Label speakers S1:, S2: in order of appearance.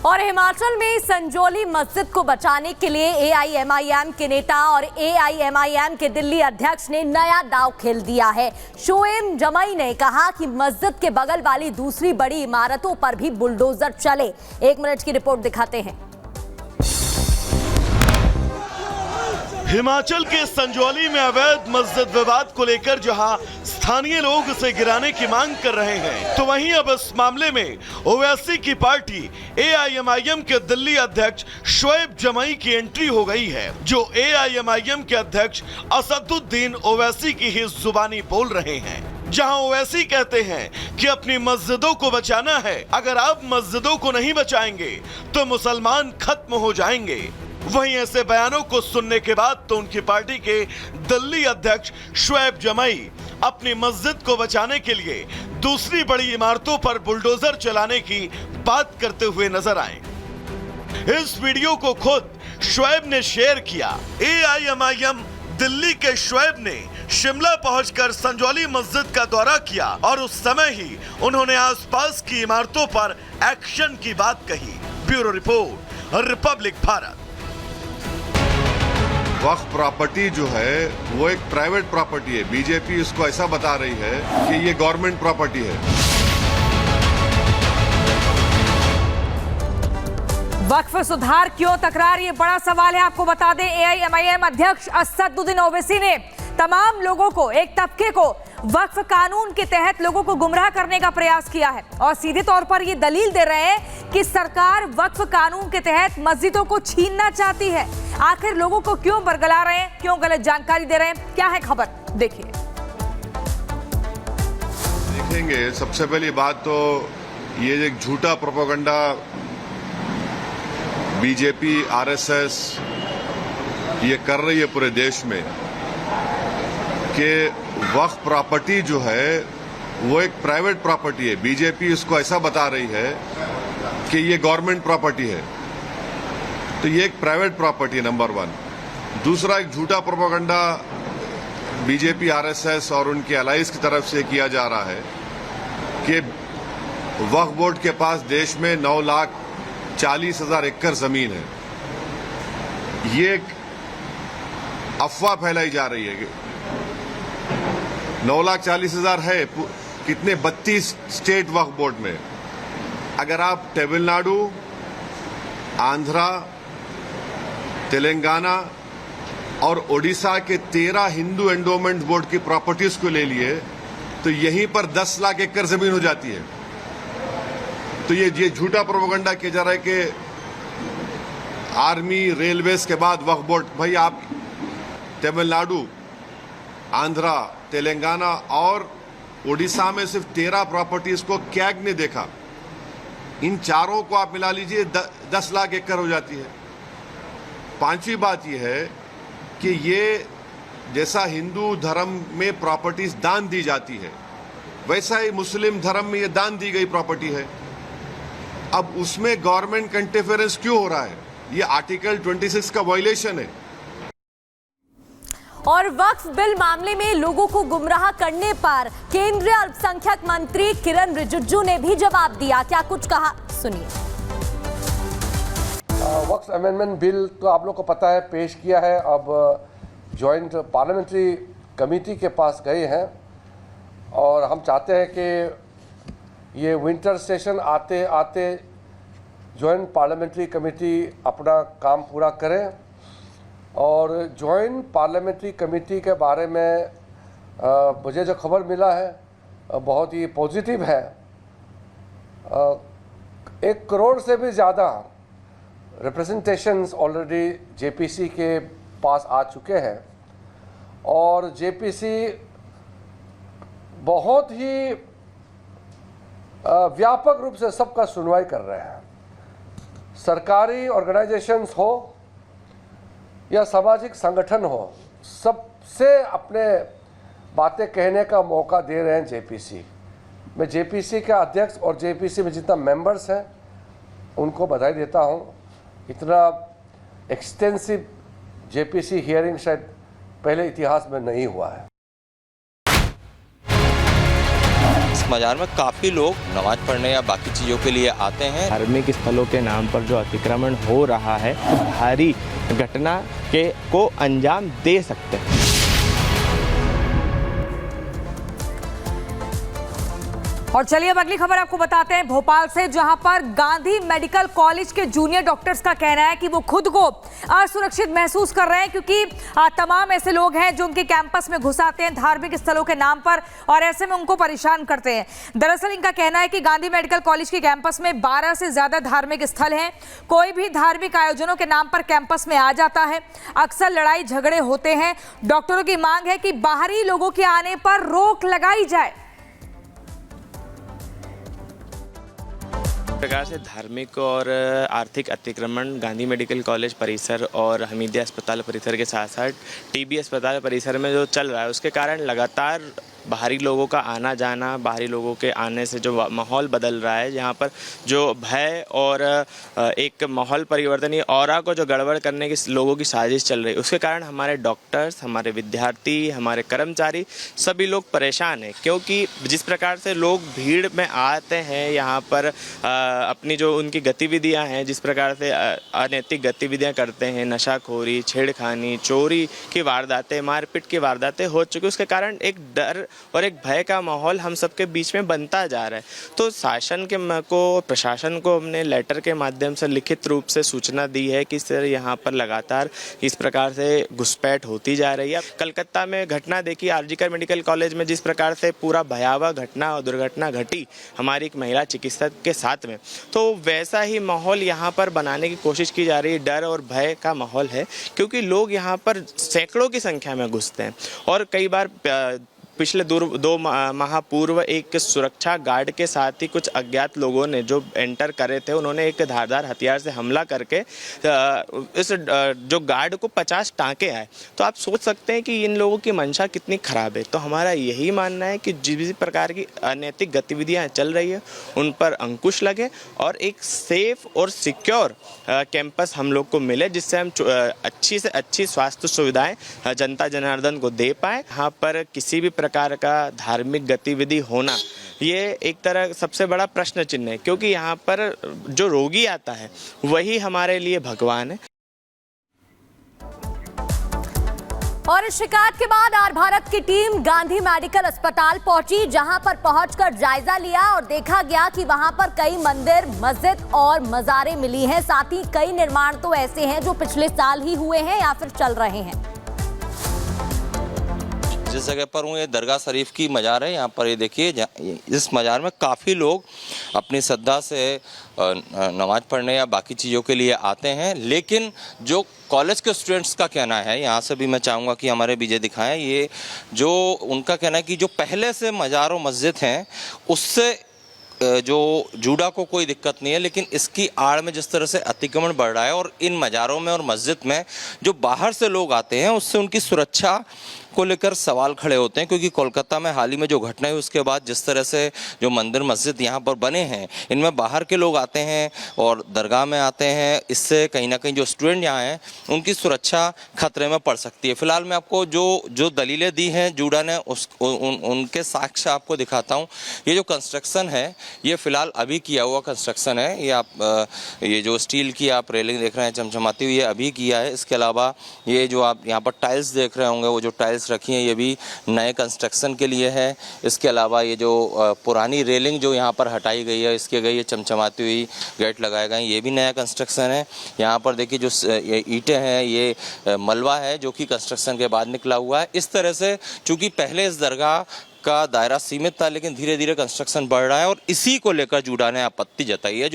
S1: और हिमाचल में संजौली मस्जिद को बचाने के लिए एआईएमआईएम के नेता और एआईएमआईएम के दिल्ली अध्यक्ष ने नया दांव खेल दिया है। शोएब जमई ने कहा कि मस्जिद के बगल वाली दूसरी बड़ी इमारतों पर भी बुलडोजर चले। 1 मिनट की रिपोर्ट दिखाते हैं।
S2: हिमाचल के संजौली में अवैध मस्जिद विवाद को लेकर जहां स्थानीय लोग उसे गिराने की मांग कर रहे हैं, तो वहीं अब इस मामले में ओवैसी की पार्टी एआईएमआईएम के दिल्ली अध्यक्ष शोएब जमई की एंट्री हो गई है, जो एआईएमआईएम के अध्यक्ष असदुद्दीन ओवैसी की ही जुबानी बोल रहे हैं। जहां ओवैसी कहते हैं कि अपनी मस्जिदों को बचाना है, अगर आप मस्जिदों को नहीं बचाएंगे तो मुसलमान खत्म हो जाएंगे। वहीं ऐसे बयानों को सुनने के बाद तो उनकी पार्टी के दिल्ली अध्यक्ष शोएब जमई अपनी मस्जिद को बचाने के लिए दूसरी बड़ी इमारतों पर बुलडोजर चलाने की बात करते हुए नजर आए। इस वीडियो को खुद शोएब ने शेयर किया। एआईएमआईएम दिल्ली के शोएब ने शिमला पहुंचकर संजौली मस्जिद का दौरा किया और उस समय ही उन्होंने आसपास की इमारतों पर एक्शन की बात कही। Bureau report, Republic Bharat.
S3: वक्फ प्रॉपर्टी जो है वो एक प्राइवेट प्रॉपर्टी है। बीजेपी इसको ऐसा बता रही है कि ये गवर्नमेंट प्रॉपर्टी है।
S4: वक्फ सुधार क्यों तकरार, ये बड़ा सवाल है। आपको बता दें, एआईएमआईएम अध्यक्ष असदुद्दीन ओवैसी ने तमाम लोगों को, एक तबके को वक्फ कानून के तहत लोगों को गुमराह करने का प्रयास किया है और सीधे तौर पर ये दलील दे रहे हैं कि सरकार वक्फ कानून के तहत मस्जिदों को छीनना चाहती है। आखिर लोगों को क्यों बरगला रहे हैं, क्यों गलत जानकारी दे रहे हैं, क्या है खबर, देखिए।
S3: देखेंगे, सबसे पहली बात तो ये एक झूठा प्रोपेगेंडा बीजेपी आरएसएस ये कर रही है पूरे देश में कि वक्फ प्रॉपर्टी जो है वो एक प्राइवेट प्रॉपर्टी है। बीजेपी इसको ऐसा बता रही है कि ये गवर्नमेंट प्रॉपर्टी है, तो ये एक प्राइवेट प्रॉपर्टी है, नंबर 1। दूसरा, एक झूठा प्रोपेगेंडा बीजेपी आरएसएस और उनके अलाइज की तरफ से किया जा रहा है कि वक्फ बोर्ड के पास देश में 9,40,000 एकड़ जमीन है। ये एक अफवाह फैलाई जा रही है। 9,40,000 है कितने 32 स्टेट वक्फ बोर्ड में। अगर आप तमिलनाडु, आंध्रा, तेलंगाना और ओडिशा के 13 हिंदू एंडोमेंट बोर्ड की प्रॉपर्टीज को ले लिए तो यहीं पर 10 लाख एकड़ जमीन हो जाती है। तो ये झूठा प्रोपेगेंडा किया जा रहा है कि आर्मी, रेलवेज के बाद वक्फ बोर्ड। भाई, आप तमिलनाडु, आंध्रा, तेलंगाना और ओडिशा में सिर्फ 13 प्रॉपर्टीज को कैग ने देखा। इन चारों को आप मिला लीजिए, 10 लाख एकड़ हो जाती है। पांचवी बात यह है कि ये जैसा हिंदू धर्म में प्रॉपर्टीज दान दी जाती है, वैसा ही मुस्लिम धर्म में ये दान दी गई प्रॉपर्टी है। अब उसमें गवर्नमेंट इंटरफेरेंस क्यों हो रहा है? ये आर्टिकल 26 का वायलेशन है।
S1: और वक्फ बिल मामले में लोगों को गुमराह करने पर केंद्रीय अल्पसंख्यक मंत्री किरण रिजिजू ने भी जवाब दिया। क्या कुछ कहा, सुनिए।
S5: वक्फ अमेंडमेंट बिल तो आप लोग को पता है पेश किया है, अब जॉइंट पार्लियामेंट्री कमेटी के पास गए हैं और हम चाहते हैं कि ये विंटर सेशन आते आते जॉइंट पार्लियामेंट्री कमेटी अपना काम पूरा करे। और जॉइंट पार्लियामेंट्री कमेटी के बारे में मुझे जो खबर मिला है बहुत ही पॉजिटिव है। 1 करोड़ से भी ज़्यादा रिप्रेजेंटेशंस ऑलरेडी जेपीसी के पास आ चुके हैं और जेपीसी बहुत ही व्यापक रूप से सबका सुनवाई कर रहे हैं। सरकारी ऑर्गेनाइजेशंस हो या सामाजिक संगठन हो, सबसे अपने बातें कहने का मौका दे रहे हैं जेपीसी। मैं जेपीसी के अध्यक्ष और जेपीसी में जितना मेंबर्स हैं उनको बधाई देता हूं। इतना एक्सटेंसिव जेपीसी हियरिंग शायद पहले इतिहास में नहीं हुआ है।
S6: मजार में काफ़ी लोग नमाज पढ़ने या बाकी चीज़ों के लिए आते हैं।
S7: धार्मिक स्थलों के नाम पर जो अतिक्रमण हो रहा है भारी घटना को अंजाम दे सकते हैं।
S4: और चलिए अब अगली खबर आपको बताते हैं भोपाल से, जहां पर गांधी मेडिकल कॉलेज के जूनियर डॉक्टर्स का कहना है कि वो खुद को असुरक्षित महसूस कर रहे हैं, क्योंकि तमाम ऐसे लोग हैं जो उनके कैंपस में घुस आते हैं धार्मिक स्थलों के नाम पर और ऐसे में उनको परेशान करते हैं। दरअसल इनका कहना है कि गांधी मेडिकल कॉलेज के कैंपस में 12 से ज्यादा धार्मिक स्थल हैं। कोई भी धार्मिक आयोजनों के नाम पर कैंपस में आ जाता है, अक्सर लड़ाई झगड़े होते हैं। डॉक्टरों की मांग है कि बाहरी लोगों के आने पर रोक लगाई जाए।
S7: प्रकार से धार्मिक और आर्थिक अतिक्रमण गांधी मेडिकल कॉलेज परिसर और हमीदिया अस्पताल परिसर के साथ साथ टीबी अस्पताल परिसर में जो चल रहा है, उसके कारण लगातार बाहरी लोगों का आना जाना, बाहरी लोगों के आने से जो माहौल बदल रहा है, जहाँ पर जो भय और एक माहौल परिवर्तन, ये ऑरा को जो गड़बड़ करने की लोगों की साजिश चल रही है, उसके कारण हमारे डॉक्टर्स, हमारे विद्यार्थी, हमारे कर्मचारी सभी लोग परेशान हैं। क्योंकि जिस प्रकार से लोग भीड़ में आते हैं यहाँ पर अपनी जो उनकी गतिविधियाँ हैं, जिस प्रकार से अनैतिक गतिविधियाँ करते हैं, नशाखोरी, छेड़खानी, चोरी की वारदातें, मारपीट की वारदातें हो चुकी, उसके कारण एक डर और एक भय का माहौल हम सबके बीच में बनता जा रहा है। तो शासन प्रशासन को हमने लेटर के माध्यम से लिखित रूप से सूचना दी है कि सर यहाँ पर लगातार इस प्रकार से घुसपैठ होती जा रही है। कलकत्ता में घटना देखी, आरजीकर मेडिकल कॉलेज में जिस प्रकार से पूरा भयावह घटना और दुर्घटना घटी हमारी एक महिला चिकित्सक के साथ में, तो वैसा ही माहौल यहाँ पर बनाने की कोशिश की जा रही है। डर और भय का माहौल है, क्योंकि लोग यहाँ पर सैकड़ों की संख्या में घुसते हैं और कई बार पिछले 2 माह पूर्व एक सुरक्षा गार्ड के साथ ही कुछ अज्ञात लोगों ने जो एंटर करे थे, उन्होंने एक धारदार हथियार से हमला करके इस जो गार्ड को 50 टाँके आए। तो आप सोच सकते हैं कि इन लोगों की मंशा कितनी खराब है। तो हमारा यही मानना है कि जिस भी प्रकार की अनैतिक गतिविधियां चल रही है उन पर अंकुश लगे और एक सेफ और सिक्योर कैंपस हम लोग को मिले, जिससे हम अच्छी से अच्छी स्वास्थ्य सुविधाएं जनता जनार्दन को दे पाएँ। यहाँ पर किसी भी प्रकार का धार्मिक गतिविधि होना ये एक तरह सबसे बड़ा प्रश्न चिन्ह है, क्योंकि यहाँ पर जो रोगी आता है वही हमारे लिए भगवान है।
S1: और इस शिकायत के बाद आर भारत की टीम गांधी मेडिकल अस्पताल पहुंची, जहां पर पहुंचकर जायजा लिया और देखा गया कि वहां पर कई मंदिर, मस्जिद और मज़ारें मिली हैं। साथ ही कई निर्माण तो ऐसे हैं जो पिछले साल ही हुए हैं या फिर चल रहे हैं।
S6: जिस जगह पर हूँ ये दरगाह शरीफ की मज़ार है। यहाँ पर ये देखिए, इस मज़ार में काफ़ी लोग अपनी श्रद्धा से नमाज पढ़ने या बाकी चीज़ों के लिए आते हैं। लेकिन जो कॉलेज के स्टूडेंट्स का कहना है, यहाँ से भी मैं चाहूँगा कि हमारे विजय दिखाएं, ये जो उनका कहना है कि जो पहले से मज़ार और मस्जिद हैं उससे जो जूडा को कोई दिक्कत नहीं है, लेकिन इसकी आड़ में जिस तरह से अतिक्रमण बढ़ रहा है और इन मज़ारों में और मस्जिद में जो बाहर से लोग आते हैं उससे उनकी सुरक्षा को लेकर सवाल खड़े होते हैं। क्योंकि कोलकाता में हाल ही में जो घटना हुई उसके बाद जिस तरह से जो मंदिर मस्जिद यहाँ पर बने हैं, इनमें बाहर के लोग आते हैं और दरगाह में आते हैं, इससे कहीं ना कहीं जो स्टूडेंट यहाँ हैं उनकी सुरक्षा खतरे में पड़ सकती है। फिलहाल मैं आपको जो दलीलें दी हैं जूडा ने उनके साक्ष्य आपको दिखाता हूँ। ये जो कंस्ट्रक्शन है ये फिलहाल अभी किया हुआ कंस्ट्रक्शन है। ये आप ये जो स्टील की आप रेलिंग देख रहे हैं चमचमाती हुई, ये अभी किया है। इसके अलावा ये जो आप यहाँ पर टाइल्स देख रहे होंगे, वो जो टाइल्स रखी हैं ये भी नए कंस्ट्रक्शन के लिए है। इसके अलावा ये जो पुरानी रेलिंग जो यहाँ पर हटाई गई है, इसके गई ये चमचमाती हुई गेट लगाए गए, ये भी नया कंस्ट्रक्शन है। यहाँ पर देखिए जो ईंटें हैं ये मलबा है जो कि कंस्ट्रक्शन के बाद निकला हुआ है। इस तरह से चूँकि पहले इस दरगाह का दायरा सीमित था, लेकिन धीरे धीरे कंस्ट्रक्शन बढ़ रहा है और इसी को लेकर जूडा ने आपत्ति जताई है।